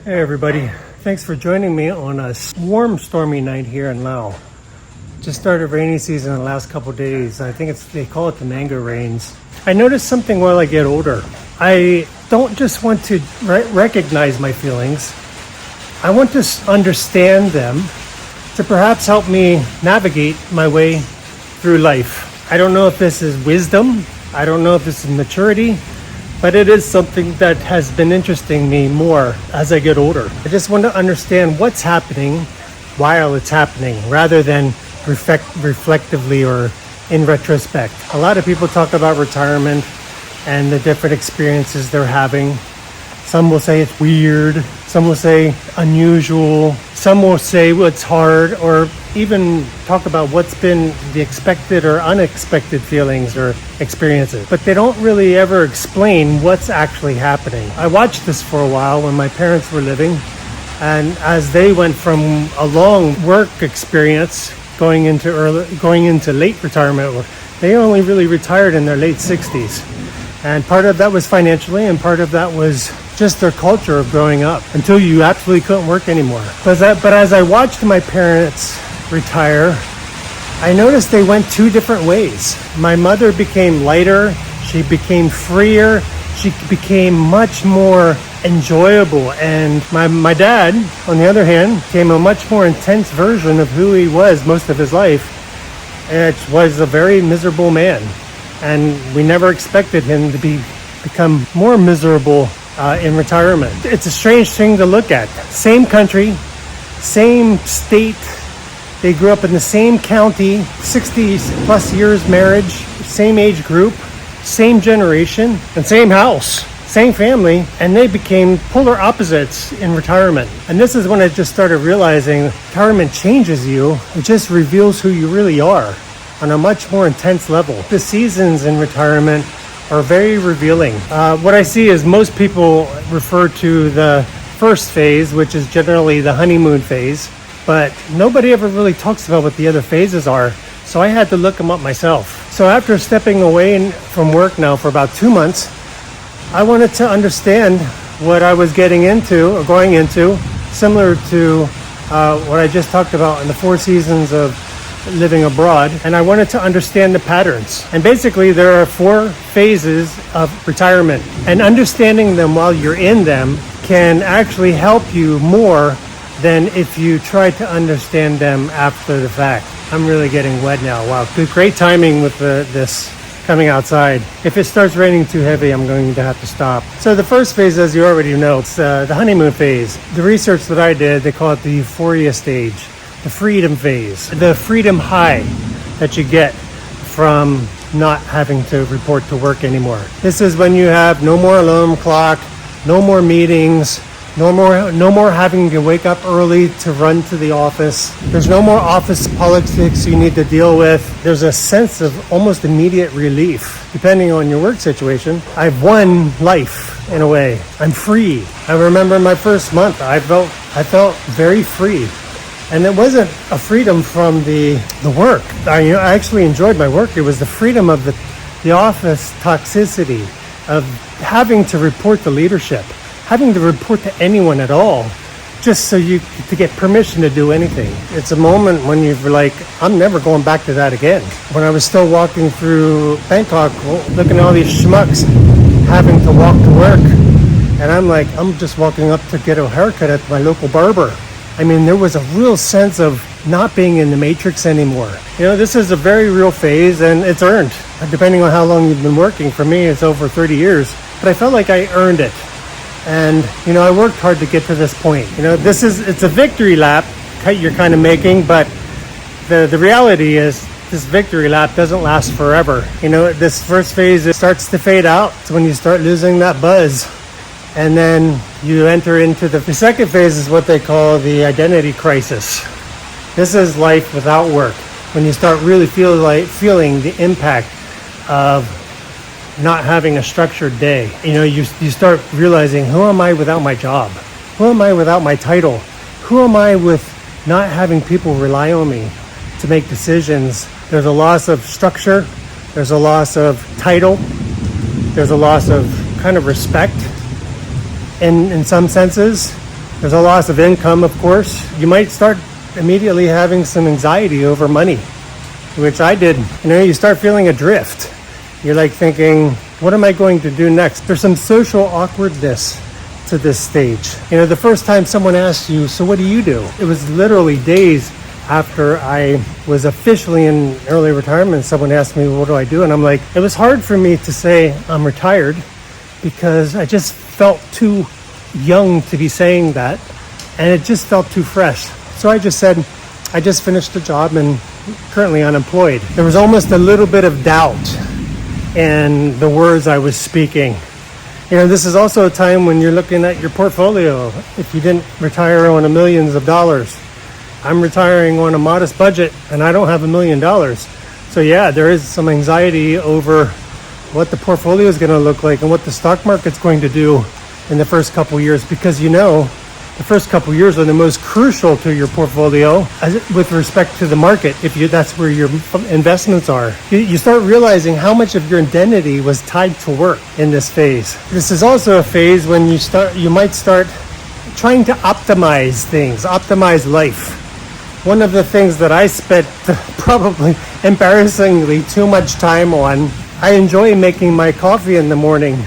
Hey everybody, thanks for joining me on a warm, stormy night here in Laos. Just started rainy season in the last couple days. I think they call it the mango rains. I noticed something while I get older. I don't just want to recognize my feelings. I want to understand them to perhaps help me navigate my way through life. I don't know if this is wisdom. I don't know if this is maturity. But it is something that has been interesting me more as I get older. I just want to understand what's happening while it's happening rather than reflectively or in retrospect. A lot of people talk about retirement and the different experiences they're having. Some will say it's weird. Some will say unusual. Some will say it's hard, or even talk about what's been the expected or unexpected feelings or experiences. But they don't really ever explain what's actually happening. I watched this for a while when my parents were living, and as they went from a long work experience going into late retirement, they only really retired in their late 60s. And part of that was financially, and part of that was just their culture of growing up until you absolutely couldn't work anymore. But as I watched my parents retire, I noticed they went two different ways. My mother became lighter, she became freer, she became much more enjoyable. And my dad, on the other hand, became a much more intense version of who he was most of his life. It was a very miserable man. And we never expected him to become more miserable in retirement. It's a strange thing to look at. Same country, same state. They grew up in the same county, 60 plus years marriage, same age group, same generation, and same house, same family, and they became polar opposites in retirement. And this is when I just started realizing retirement changes you. It just reveals who you really are on a much more intense level. The seasons in retirement are very revealing. What I see is most people refer to the first phase, which is generally the honeymoon phase, but nobody ever really talks about what the other phases are. So I had to look them up myself. So after stepping away from work now for about 2 months, I wanted to understand what I was getting into or going into, similar to what I just talked about in the 4 seasons of living abroad, and I wanted to understand the patterns. And basically there are 4 phases of retirement, and understanding them while you're in them can actually help you more than if you try to understand them after the fact. I'm really getting wet now. Wow, great timing with this coming outside. If it starts raining too heavy, I'm going to have to stop. So the first phase, as you already know, it's the honeymoon phase. The research that I did, they call it the Euphoria stage. The freedom phase, the freedom high that you get from not having to report to work anymore. This is when you have no more alarm clock, no more meetings, no more having to wake up early to run to the office. There's no more office politics you need to deal with. There's a sense of almost immediate relief, depending on your work situation. I've won life in a way. I'm free. I remember my first month, I felt very free. And it wasn't a freedom from the work. I actually enjoyed my work. It was the freedom of the office toxicity of having to report to leadership, having to report to anyone at all, just to get permission to do anything. It's a moment when you're like, I'm never going back to that again. When I was still walking through Bangkok, looking at all these schmucks having to walk to work, and I'm like, I'm just walking up to get a haircut at my local barber. I mean, there was a real sense of not being in the matrix anymore. This is a very real phase, and it's earned. Depending on how long you've been working, for me, it's over 30 years. But I felt like I earned it. And, I worked hard to get to this point. It's a victory lap you're kind of making, but the reality is this victory lap doesn't last forever. This first phase, it starts to fade out. It's when you start losing that buzz. And then you enter into the second phase, is what they call the identity crisis. This is life without work. When you start really feeling the impact of not having a structured day. You start realizing, who am I without my job? Who am I without my title? Who am I with not having people rely on me to make decisions? There's a loss of structure. There's a loss of title. There's a loss of kind of respect in some senses. There's a loss of income, of course. You might start immediately having some anxiety over money, which I did. You start feeling adrift. You're like thinking, what am I going to do next? There's some social awkwardness to this stage. The first time someone asks you, so what do you do? It was literally days after I was officially in early retirement. Someone asked me, what do I do? And I'm like, it was hard for me to say I'm retired because I just felt too young to be saying that. And it just felt too fresh. So I just said, I just finished a job and currently unemployed. There was almost a little bit of doubt in the words I was speaking. This is also a time when you're looking at your portfolio. If you didn't retire on millions of dollars, I'm retiring on a modest budget and I don't have $1 million. So yeah, there is some anxiety over what the portfolio is going to look like and what the stock market's going to do in the first couple years, because the first couple years are the most crucial to your portfolio with respect to the market. That's where your investments are. You start realizing how much of your identity was tied to work in this phase. This is also a phase when you might start trying to optimize life. One of the things that I spent probably embarrassingly too much time on, I enjoy making my coffee in the morning.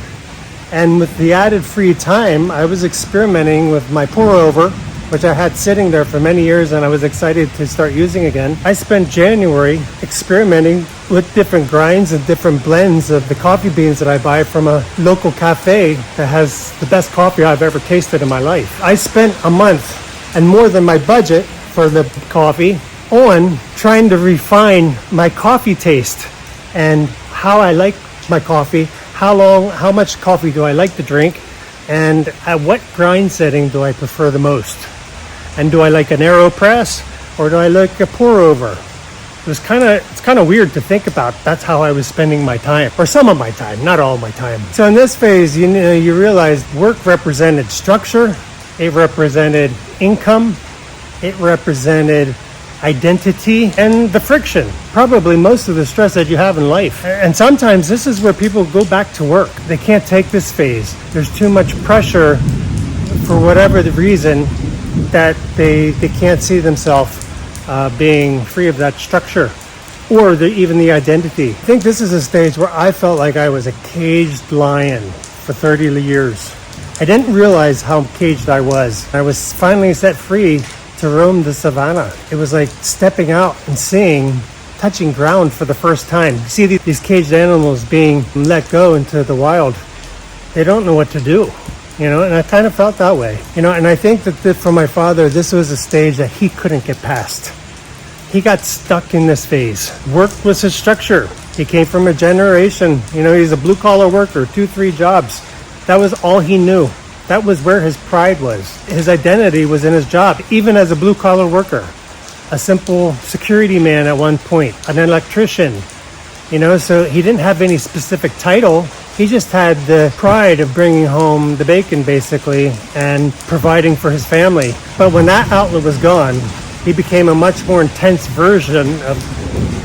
And with the added free time, I was experimenting with my pour over, which I had sitting there for many years and I was excited to start using again. I spent January experimenting with different grinds and different blends of the coffee beans that I buy from a local cafe that has the best coffee I've ever tasted in my life. I spent a month and more than my budget for the coffee on trying to refine my coffee taste and how I like my coffee. How much coffee do I like to drink, and at what grind setting do I prefer the most? And do I like an AeroPress or do I like a pour over? It's kind of weird to think about. That's how I was spending my time, or some of my time, not all my time. So in this phase, you realize work represented structure, it represented income, it represented identity, and the friction, probably most of the stress that you have in life. And sometimes this is where people go back to work. They can't take this phase. There's too much pressure for whatever the reason that they can't see themselves being free of that structure or even the identity. I think this is a stage where I felt like I was a caged lion for 30 years. I didn't realize how caged I was. I was finally set free to roam the savannah. It was like stepping out and touching ground for the first time. You see these caged animals being let go into the wild. They don't know what to do, and I kind of felt that way. And I think that for my father, this was a stage that he couldn't get past. He got stuck in this phase. Work was his structure. He came from a generation, he's a blue collar worker, 2-3 jobs. That was all he knew. That was where his pride was. His identity was in his job, even as a blue-collar worker. A simple security man at one point, an electrician. So he didn't have any specific title. He just had the pride of bringing home the bacon, basically, and providing for his family. But when that outlet was gone, he became a much more intense version of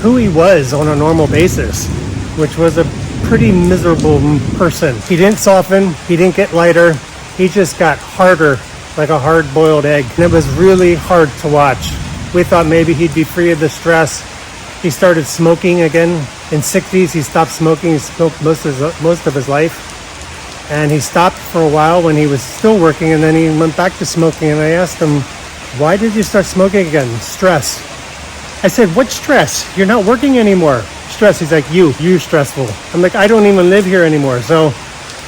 who he was on a normal basis, which was a pretty miserable person. He didn't soften. He didn't get lighter. He just got harder, like a hard-boiled egg. And it was really hard to watch. We thought maybe he'd be free of the stress. He started smoking again. In 60s, he stopped smoking. He smoked most of his life. And he stopped for a while when he was still working, and then he went back to smoking. And I asked him, why did you start smoking again? Stress. I said, what stress? You're not working anymore. Stress. He's like, you're stressful. I'm like, I don't even live here anymore. So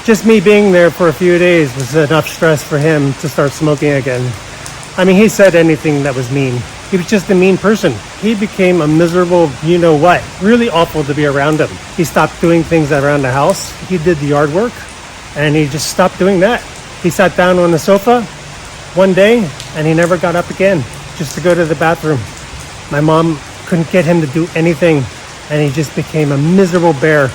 just me being there for a few days was enough stress for him to start smoking again. I mean, he said anything that was mean. He was just a mean person. He became a miserable, you-know-what. Really awful to be around him. He stopped doing things around the house. He did the yard work, and he just stopped doing that. He sat down on the sofa one day, and he never got up again, just to go to the bathroom. My mom couldn't get him to do anything, and he just became a miserable bear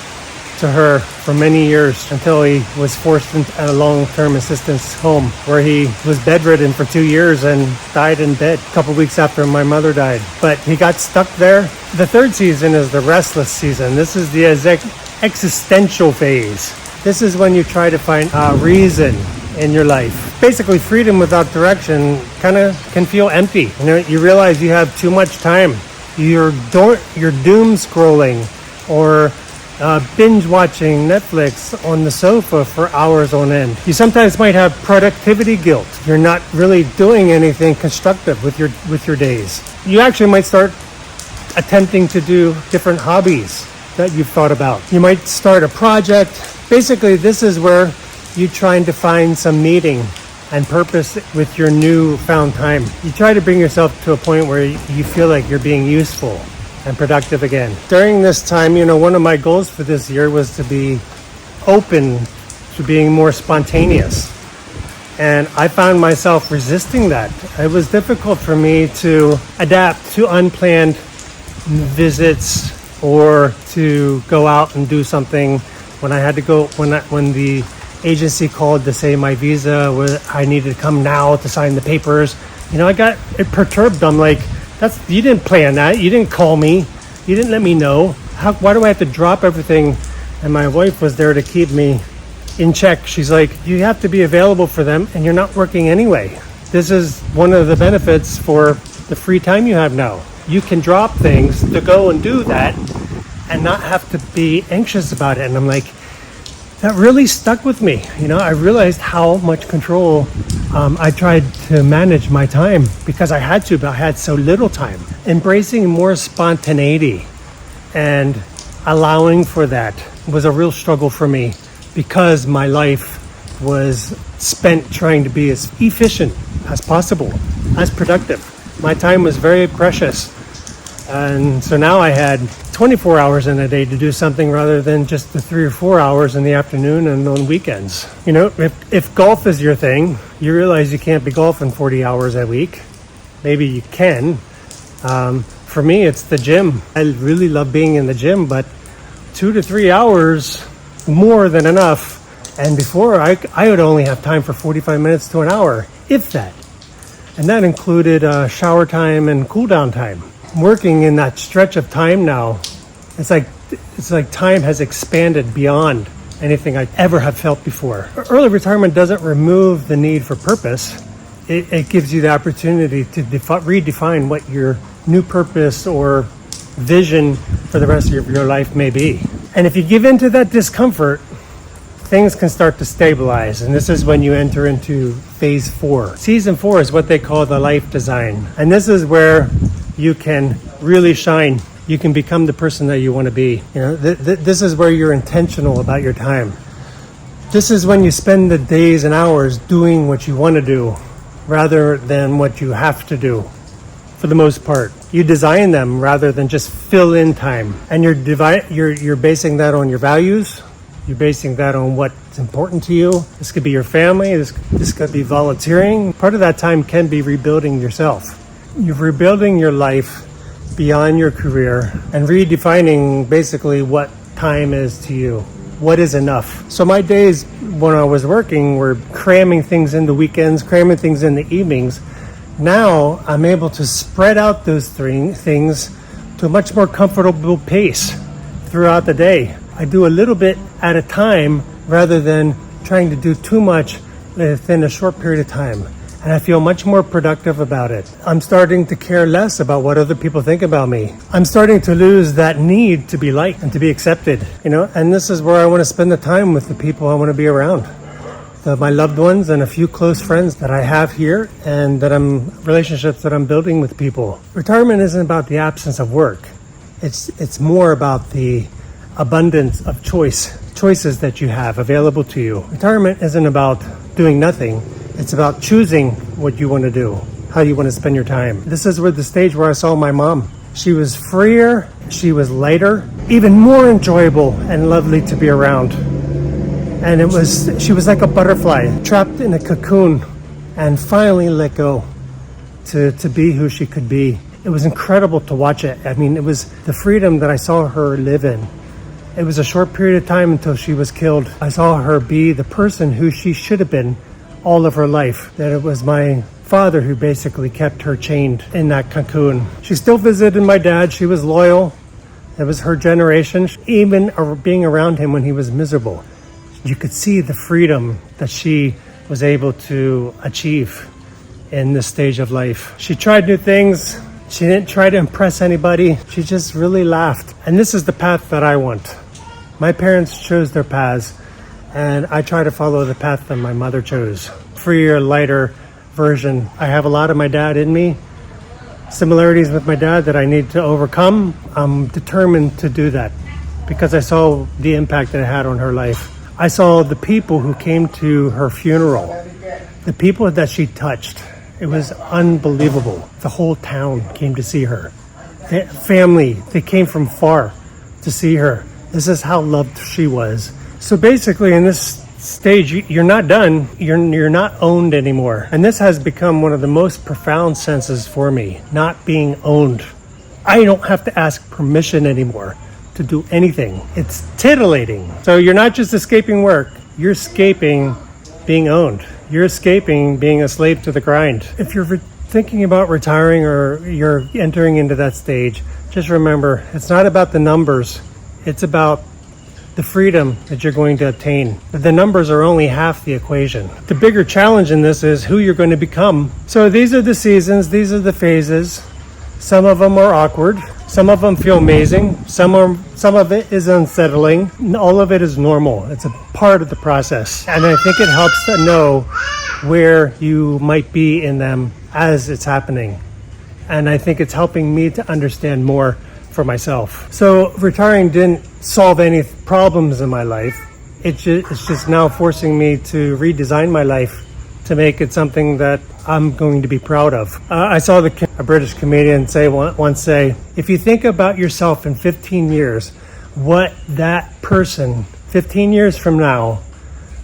to her for many years until he was forced into a long-term assistance home where he was bedridden for 2 years and died in bed a couple weeks after my mother died. But he got stuck there. The third season is the restless season. This is the existential phase. This is when you try to find a reason in your life. Basically, freedom without direction kind of can feel empty. You realize you have too much time. You're doom scrolling or binge watching Netflix on the sofa for hours on end. You sometimes might have productivity guilt. You're not really doing anything constructive with your days. You actually might start attempting to do different hobbies that you've thought about. You might start a project. Basically, this is where you're trying to find some meaning and purpose with your newfound time. You try to bring yourself to a point where you feel like you're being useful and productive again. During this time, one of my goals for this year was to be open to being more spontaneous. And I found myself resisting that. It was difficult for me to adapt to unplanned visits or to go out and do something when I had to go, when the agency called to say my visa I needed to come now to sign the papers. I got it perturbed. I'm like, you didn't plan that. You didn't call me. You didn't let me know. Why do I have to drop everything? And my wife was there to keep me in check. She's like, you have to be available for them and you're not working anyway. This is one of the benefits for the free time you have now. You can drop things to go and do that and not have to be anxious about it. And I'm like, that really stuck with me. I realized how much control I tried to manage my time because I had to, but I had so little time. Embracing more spontaneity and allowing for that was a real struggle for me because my life was spent trying to be as efficient as possible, as productive. My time was very precious. And so now I had 24 hours in a day to do something rather than just the 3 or 4 hours in the afternoon and on weekends. If golf is your thing, you realize you can't be golfing 40 hours a week. Maybe you can. For me, it's the gym. I really love being in the gym, but 2 to 3 hours, more than enough. And before, I would only have time for 45 minutes to an hour, if that. And that included shower time and cool down time. Working in that stretch of time now, it's like time has expanded beyond anything I ever have felt before. Early retirement doesn't remove the need for purpose. It gives you the opportunity to redefine what your new purpose or vision for the rest of your life may be. And if you give into that discomfort, things can start to stabilize. And this is when you enter into phase 4. Season 4 is what they call the life design. And this is where you can really shine. You can become the person that you want to be. This is where you're intentional about your time. This is when you spend the days and hours doing what you want to do rather than what you have to do. For the most part, you design them rather than just fill in time. And you're basing that on your values. You're basing that on what's important to you. This could be your family. This could be volunteering. Part of that time can be rebuilding yourself. You're rebuilding your life beyond your career and redefining basically what time is to you. What is enough? So my days when I was working were cramming things into weekends, cramming things in the evenings. Now I'm able to spread out those things to a much more comfortable pace throughout the day. I do a little bit at a time rather than trying to do too much within a short period of time. And I feel much more productive about it. I'm starting to care less about what other people think about me. I'm starting to lose that need to be liked and to be accepted, and this is where I want to spend the time with the people I want to be around. My loved ones and a few close friends that I have here and relationships that I'm building with people. Retirement isn't about the absence of work. It's more about the abundance of choices that you have available to you. Retirement isn't about doing nothing. It's about choosing what you want to do, how you want to spend your time. This is the stage where I saw my mom. She was freer, she was lighter, even more enjoyable and lovely to be around. And she was like a butterfly trapped in a cocoon and finally let go to be who she could be. It was incredible to watch it. It was the freedom that I saw her live in. It was a short period of time until she was killed. I saw her be the person who she should have been all of her life. That it was my father who basically kept her chained in that cocoon. She still visited my dad. She was loyal. It was her generation. Even being around him when he was miserable, you could see the freedom that she was able to achieve in this stage of life. She tried new things. She didn't try to impress anybody. She just really laughed. And this is the path that I want. My parents chose their paths, and I try to follow the path that my mother chose. Freer, lighter version. I have a lot of my dad in me. Similarities with my dad that I need to overcome. I'm determined to do that because I saw the impact that it had on her life. I saw the people who came to her funeral, the people that she touched. It was unbelievable. The whole town came to see her. The family, they came from far to see her. This is how loved she was. So basically in this stage, you're not done. You're not owned anymore. And this has become one of the most profound senses for me, not being owned. I don't have to ask permission anymore to do anything. It's titillating. So you're not just escaping work, you're escaping being owned. You're escaping being a slave to the grind. If you're thinking about retiring or you're entering into that stage, just remember, it's not about the numbers. It's about the freedom that you're going to obtain. The numbers are only half the equation. The bigger challenge in this is who you're going to become. So these are the seasons, these are the phases. Some of them are awkward. Some of them feel amazing. Some of it is unsettling. All of it is normal. It's a part of the process. And I think it helps to know where you might be in them as it's happening. And I think it's helping me to understand more for myself. So retiring didn't solve any problems in my life. It's just now forcing me to redesign my life to make it something that I'm going to be proud of. I saw a British comedian once say, if you think about yourself in 15 years, what that person 15 years from now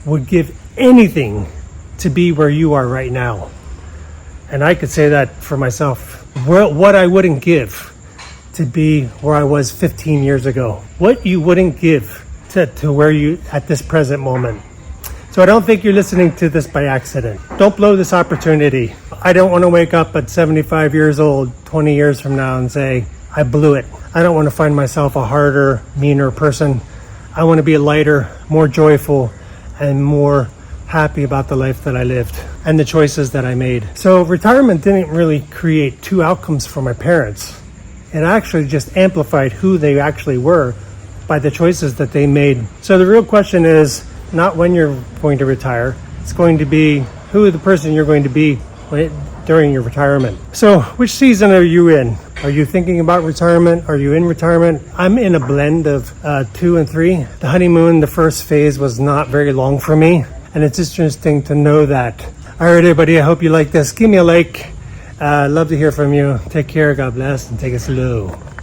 would give anything to be where you are right now. And I could say that for myself. What I wouldn't give to be where I was 15 years ago. What you wouldn't give to where you at this present moment. So I don't think you're listening to this by accident. Don't blow this opportunity. I don't want to wake up at 75 years old, 20 years from now and say, I blew it. I don't want to find myself a harder, meaner person. I want to be lighter, more joyful, and more happy about the life that I lived and the choices that I made. So retirement didn't really create two outcomes for my parents. It actually just amplified who they actually were by the choices that they made. So the real question is not when you're going to retire. It's going to be who the person you're going to be during your retirement. So which season are you in? Are you thinking about retirement? Are you in retirement? I'm in a blend of 2 and 3. The honeymoon, the first phase, was not very long for me. And it's interesting to know that. All right, everybody, I hope you like this. Give me a like. Love to hear from you. Take care. God bless, and take it slow.